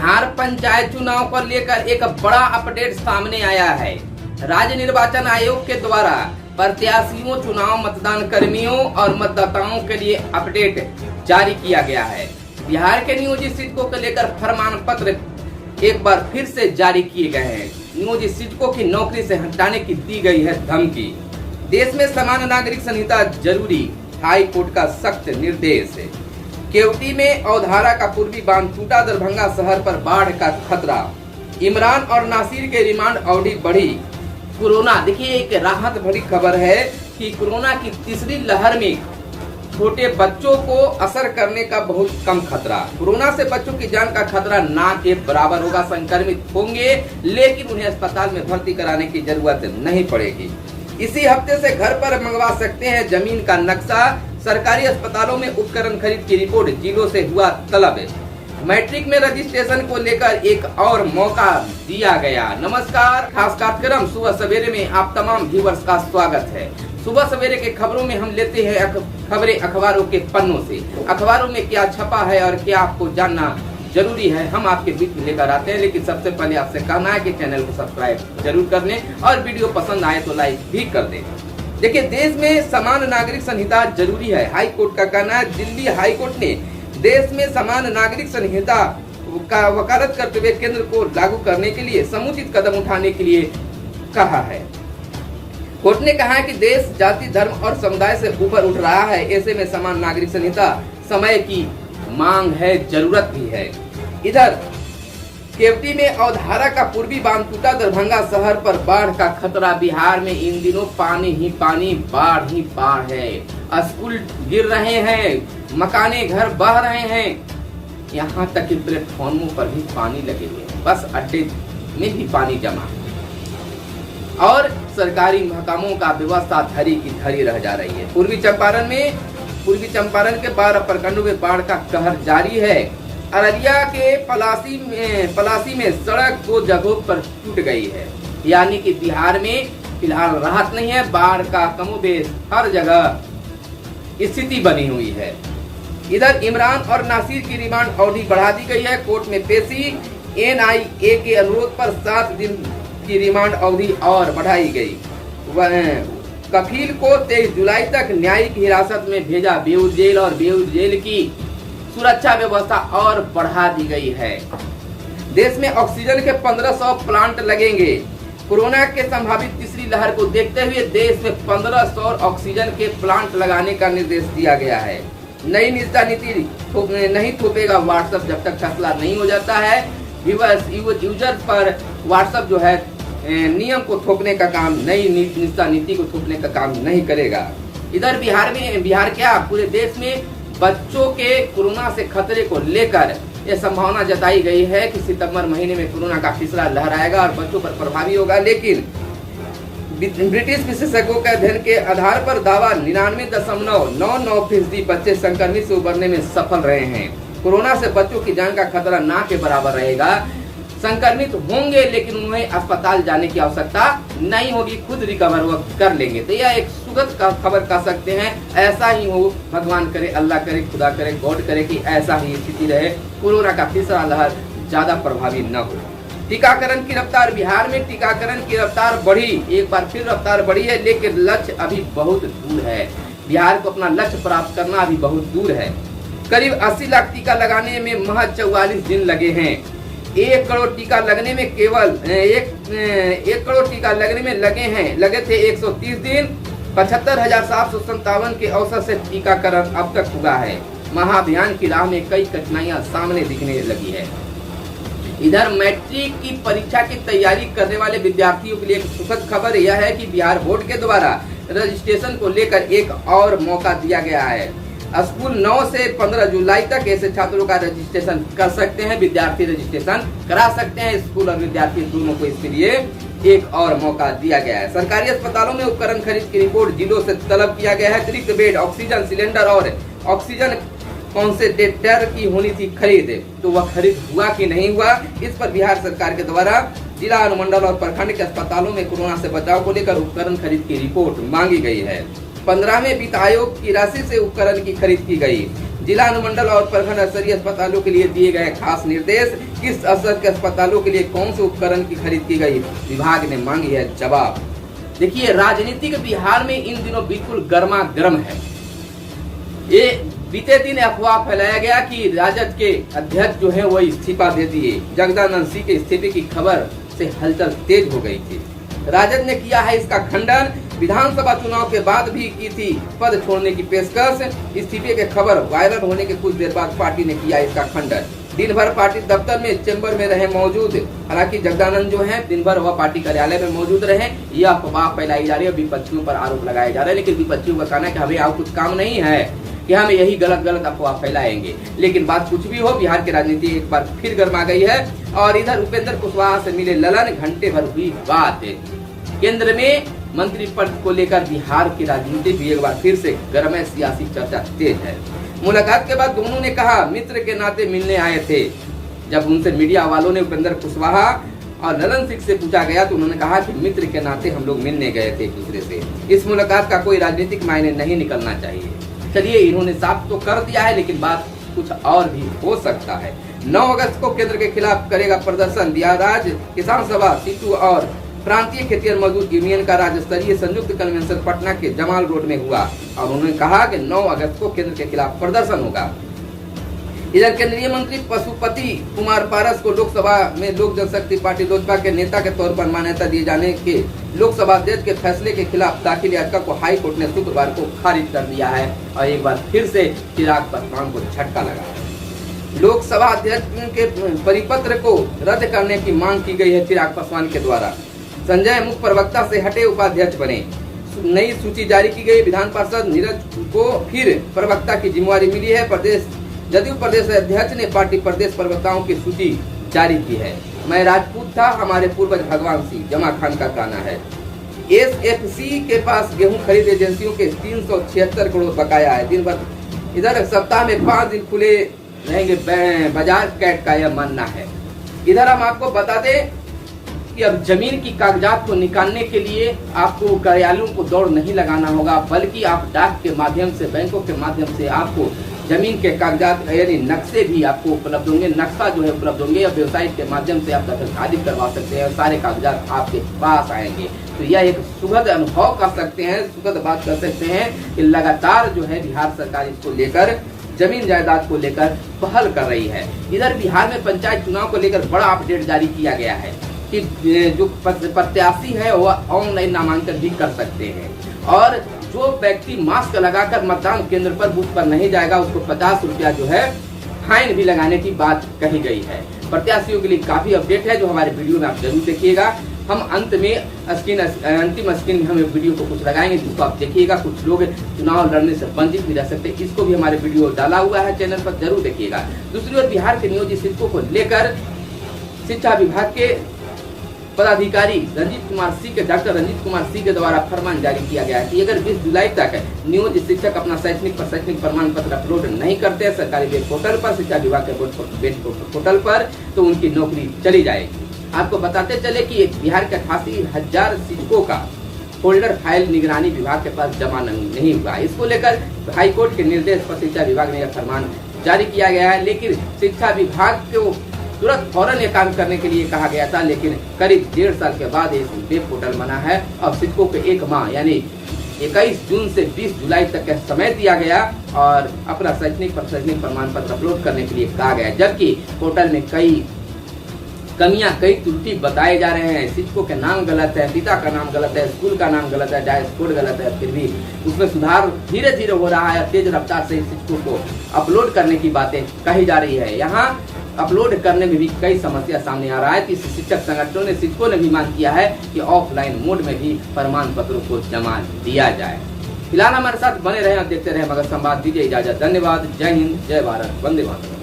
बिहार पंचायत चुनाव को लेकर एक बड़ा अपडेट सामने आया है। राज्य निर्वाचन आयोग के द्वारा प्रत्याशियों, चुनाव मतदान कर्मियों और मतदाताओं के लिए अपडेट जारी किया गया है। बिहार के नियोजित शिक्षकों को लेकर फरमान पत्र एक बार फिर से जारी किए गए हैं। नियोजित शिक्षकों की नौकरी से हटाने की दी गई है धमकी। देश में समान नागरिक संहिता जरूरी, हाई कोर्ट का सख्त निर्देश। केवटी में अवधारा का पूर्वी बांध टूटा, दरभंगा शहर पर बाढ़ का खतरा। इमरान और नासिर के रिमांड अवधि बढ़ी। कोरोना, देखिए एक राहत भरी खबर है कि कोरोना की तीसरी लहर में छोटे बच्चों को असर करने का बहुत कम खतरा। कोरोना से बच्चों की जान का खतरा ना के बराबर होगा। संक्रमित होंगे लेकिन उन्हें अस्पताल में भर्ती कराने की जरूरत नहीं पड़ेगी। इसी हफ्ते से घर पर मंगवा सकते हैं जमीन का नक्शा। सरकारी अस्पतालों में उपकरण खरीद की रिपोर्ट, जिलों से हुआ तलब। मैट्रिक में रजिस्ट्रेशन को लेकर एक और मौका दिया गया। नमस्कार, खास कार्यक्रम सुबह सवेरे में आप तमाम व्यूअर्स का स्वागत है। सुबह सवेरे के खबरों में हम लेते हैं खबरें अखबारों के पन्नों से। अखबारों में क्या छपा है और क्या आपको जानना जरूरी है, हम आपके बीच में लेकर आते हैं। लेकिन सबसे पहले आपसे कहना है कि चैनल को सब्सक्राइब जरूर कर लें और वीडियो पसंद आए तो लाइक भी कर दें। देखिए, देश में समान नागरिक संहिता जरूरी है, हाई कोर्ट का कहना है। दिल्ली हाई कोर्ट ने देश में समान नागरिक संहिता का वकालत करते हुए केंद्र को लागू करने के लिए समुचित कदम उठाने के लिए कहा है। कोर्ट ने कहा है कि देश जाति, धर्म और समुदाय से ऊपर उठ रहा है। ऐसे में समान नागरिक संहिता समय की मांग है, जरूरत भी है। इधर केवटी में अवधारा का पूर्वी बांध टूटा, दरभंगा शहर पर बाढ़ का खतरा। बिहार में इन दिनों पानी ही पानी, बाढ़ ही बाढ़ है। स्कूल गिर रहे हैं, मकाने घर बह रहे हैं, यहाँ तक कि प्लेटफॉर्मों पर भी पानी लगे हुए हैं, बस अड्डे में भी पानी जमा और सरकारी महकमों का व्यवस्था धरी की धरी रह जा रही है। पूर्वी चंपारण के 12 प्रखंडों में बाढ़ का कहर जारी है। अररिया के पलासी में सड़क 2 जगहों पर टूट गई है। यानी कि बिहार में फिलहाल राहत नहीं है, बाढ़ का कमोबेश हर जगह स्थिति बनी हुई है। इधर इमरान और नासिर की रिमांड अवधि बढ़ा दी गई है। कोर्ट में पेशी, एनआईए के अनुरोध पर 7 दिन की रिमांड अवधि और बढ़ाई गई। कफील को 23 जुलाई तक न्यायिक हिरासत में भेजा। बेऊर जेल और बेऊर जेल की सुरक्षा व्यवस्था और बढ़ा दी गई है। देश में ऑक्सीजन के 1500 प्लांट लगेंगे। कोरोना के संभावित तीसरी लहर को देखते हुए देश में 1500 ऑक्सीजन के प्लांट लगाने का निर्देश दिया गया है। नई निजता नीति नहीं थोपेगा व्हाट्सएप जब तक फैसला नहीं हो जाता है। यूजर पर व्हाट्सएप जो है नियम को थोपने का काम, नई निजता नीति को थोपने का काम नहीं करेगा। इधर बिहार क्या पूरे देश में बच्चों के कोरोना से खतरे को लेकर यह संभावना जताई गई है कि सितंबर महीने में कोरोना का तीसरा लहर आएगा और बच्चों पर प्रभावी होगा। लेकिन ब्रिटिश विशेषज्ञों के अध्ययन के आधार पर दावा 99.99% बच्चे संक्रमित से उबरने में सफल रहे हैं। कोरोना से बच्चों की जान का खतरा ना के बराबर रहेगा। संक्रमित होंगे लेकिन उन्हें अस्पताल जाने की आवश्यकता नहीं होगी, खुद रिकवर कर लेंगे। तो यह एक सुखद का खबर कह सकते हैं। ऐसा ही हो, भगवान करे, अल्लाह करे, खुदा करे, गॉड करे कि ऐसा ही स्थिति रहे, कोरोना का तीसरा लहर ज्यादा प्रभावी न हो। टीकाकरण की रफ्तार, बिहार में टीकाकरण की रफ्तार बढ़ी, एक बार फिर रफ्तार बढ़ी है, लेकिन लक्ष्य अभी बहुत दूर है। बिहार को अपना लक्ष्य प्राप्त करना अभी बहुत दूर है। करीब 80 लाख टीका लगाने में महज 44 दिन लगे हैं। 1 करोड़ टीका लगने में केवल 1 करोड़ टीका लगने में लगे थे 130 दिन। 75,757 के अवसर से टीकाकरण अब तक हुआ है। महाअभियान की राह में कई कठिनाइयां सामने दिखने लगी है। इधर मैट्रिक की परीक्षा की तैयारी करने वाले विद्यार्थियों के लिए एक सुखद खबर यह है कि बिहार बोर्ड के द्वारा रजिस्ट्रेशन को लेकर एक और मौका दिया गया है। स्कूल 9 से 15 जुलाई तक ऐसे छात्रों का रजिस्ट्रेशन कर सकते हैं। विद्यार्थी रजिस्ट्रेशन करा सकते हैं। स्कूल और विद्यार्थी दोनों को इसके लिए एक और मौका दिया गया है। सरकारी अस्पतालों में उपकरण खरीद की रिपोर्ट, जिलों से तलब किया गया है। अतिरिक्त बेड, ऑक्सीजन सिलेंडर और ऑक्सीजन कॉन्सेंट्रेटर की होनी थी खरीद, तो वह खरीद हुआ कि नहीं हुआ, इस पर बिहार सरकार के द्वारा जिला, अनुमंडल और प्रखंड के अस्पतालों में कोरोना से बचाव को लेकर उपकरण खरीद की रिपोर्ट मांगी गई है। 15वें वित्त आयोग की राशि से उपकरण की खरीद की गई। जिला अनुमंडल और प्रखंड स्तरीय अस्पतालों के लिए दिए गए खास निर्देश। किस स्तर के अस्पतालों के लिए कौन से उपकरण की खरीद की गई, विभाग ने मांगी है जवाब। देखिए, राजनीतिक बिहार में इन दिनों बिल्कुल गर्मा गर्म है। ये बीते दिन अफवाह फैलाया गया कि राजद के अध्यक्ष जो है वो इस्तीफा दे दिए। जगदानंद सिंह के इस्तीफे की खबर से हलचल तेज हो गई थी। राजद ने किया है इसका खंडन। विधानसभा चुनाव के बाद भी की थी पद छोड़ने की पेशकश। इस्तीफे की खबर वायरल होने के कुछ देर बाद पार्टी ने किया इसका खंडन। दिन भर पार्टी दफ्तर में चैम्बर में रहे मौजूद। हालांकि जगदानंद जो है दिन भर वह पार्टी कार्यालय में मौजूद रहे। यह अफवाह फैलाई जा रही है, विपक्षियों पर आरोप लगाए जा रहे हैं। लेकिन विपक्षियों का कहना है कि हमें और कुछ काम नहीं है कि हम यही गलत अफवाह फैलाएंगे। लेकिन बात कुछ भी हो, बिहार की राजनीति एक बार फिर गर्मा गई है। और इधर उपेंद्र कुशवाहा से मिले ललन, घंटे भर हुई बात। केंद्र में मंत्री पद को लेकर बिहार की राजनीति भी एक बार फिर से गर्म है, सियासी चर्चा तेज है। मुलाकात के बाद दोनों ने कहा मित्र के नाते मिलने आए थे। जब उनसे मीडिया वालों ने उपेंद्र कुशवाहा और ललन सिंह से पूछा गया तो उन्होंने कहा कि मित्र के नाते हम लोग मिलने गए थे एक दूसरे से। इस मुलाकात का कोई राजनीतिक मायने नहीं निकलना चाहिए। चलिए, इन्होंने साफ तो कर दिया है, लेकिन बात कुछ और भी हो सकता है। 9 अगस्त को केंद्र के खिलाफ करेगा प्रदर्शन। दिया राज्य किसान सभा सीटू और प्रांतीय खेती मजदूर यूनियन का राज्य स्तरीय संयुक्त कन्वेंशन पटना के जमाल रोड में हुआ और उन्होंने कहा कि 9 अगस्त को केंद्र के खिलाफ प्रदर्शन होगा। इधर केंद्रीय मंत्री पशुपति कुमार पारस को लोकसभा में लोक जनशक्ति पार्टी लोजपा के नेता के तौर पर मान्यता दिए जाने के लोकसभा अध्यक्ष के फैसले के खिलाफ दाखिल याचिका को हाई कोर्ट ने शुक्रवार को खारिज कर दिया है और एक बार फिर से चिराग पासवान को झटका लगा है। लोकसभा अध्यक्ष के परिपत्र को रद्द करने की मांग की गई है चिराग पासवान के द्वारा। संजय मुख्य प्रवक्ता से हटे उपाध्यक्ष बने। नई सूची जारी की गई। विधान पार्षद नीरज को फिर प्रवक्ता की जिम्मेवारी मिली है। जदयू प्रदेश अध्यक्ष ने पार्टी प्रदेश प्रवक्ताओं की सूची जारी की है। मैं राजपूत था, हमारे पूर्वज भगवान सिंह, जमा खान का कहना है। एसएफसी के पास गेहूं खरीद एजेंसियों के 376 करोड़ बकाया है। दिन भर इधर सप्ताह में 5 दिन खुले रहेंगे बाजार, कैट का यह मानना है। इधर हम आपको बता दें कि अब जमीन की कागजात को निकालने के लिए आपको कार्यालयों को दौड़ नहीं लगाना होगा, बल्कि आप डाक के माध्यम से, बैंकों के माध्यम से आपको जमीन के कागजात यानी नक्शे भी आपको उपलब्ध होंगे। नक्शा जो है उपलब्ध होंगे या वेबसाइट के माध्यम से आप दखल खारिज करवा सकते हैं और सारे कागजात आपके पास आएंगे। तो यह एक सुखद अनुभव कर सकते हैं, सुखद बात कर सकते हैं कि लगातार जो है बिहार सरकार इसको लेकर, जमीन जायदाद को लेकर पहल कर रही है। इधर बिहार में पंचायत चुनाव को लेकर बड़ा अपडेट जारी किया गया है कि जो प्रत्याशी है वह ऑनलाइन नामांकन भी कर सकते हैं और जो व्यक्ति मास्क लगाकर मतदान केंद्र पर बूथ पर नहीं जाएगा उसको 50 रुपया जो है फाइन भी लगाने की बात कही गई है। प्रत्याशियों के लिए काफी अपडेट है जो हमारे वीडियो में आप जरूर देखिएगा। हम अंत में अंतिम स्क्रीन में हम वीडियो को कुछ लगाएंगे जिसको आप देखिएगा। कुछ लोग चुनाव लड़ने से वंचित भी रह सकते हैं, इसको भी हमारे वीडियो डाला हुआ है चैनल पर, जरूर देखिएगा। दूसरी ओर बिहार के नियोजित शिक्षकों को लेकर शिक्षा विभाग के पदाधिकारी डॉक्टर रंजीत कुमार सिंह के द्वारा फरमान जारी किया गया है कि अगर 20 जुलाई तक नियोजित शिक्षक अपना शैक्षणिक प्रमाण पत्र अपलोड नहीं करते हैं सरकारी वेब पोर्टल पर, शिक्षा विभाग के वेब पोर्टल पर, तो उनकी नौकरी चली जाएगी। आपको बताते चले कि बिहार के 88,000 शिक्षकों का फोल्डर फाइल निगरानी विभाग के पास जमा नहीं हुआ। इसको लेकर हाईकोर्ट के निर्देश पर शिक्षा विभाग ने यह फरमान जारी किया गया है। लेकिन शिक्षा विभाग को तुरंत फौरन ये काम करने के लिए कहा गया था, लेकिन करीब 1.5 साल के बाद एक वेब पोर्टल बना है। अब शिक्षकों को 1 माह यानी 21 जून से 20 जुलाई तक का समय दिया गया और अपना शैक्षणिक प्रमाण पत्र अपलोड करने के लिए कहा गया, जबकि पोर्टल में कई कमियां, कई त्रुटि बताए जा रहे हैं। शिक्षकों के नाम गलत है, पिता का नाम गलत है, स्कूल का नाम गलत है, डायस कोड गलत है, फिर भी उसमें सुधार धीरे धीरे हो रहा है। तेज रफ्तार से शिक्षकों को अपलोड करने की बातें कही जा रही है। यहाँ अपलोड करने में भी कई समस्या सामने आ रहा है कि शिक्षक संगठनों ने, शिक्षकों ने भी मांग किया है कि ऑफलाइन मोड में भी प्रमाण पत्रों को जमा दिया जाए। फिलहाल हमारे साथ बने रहे और देखते रहे मगर संवाद। दीजिए इजाजत। धन्यवाद। जय हिंद, जय भारत, वंदे मातरम।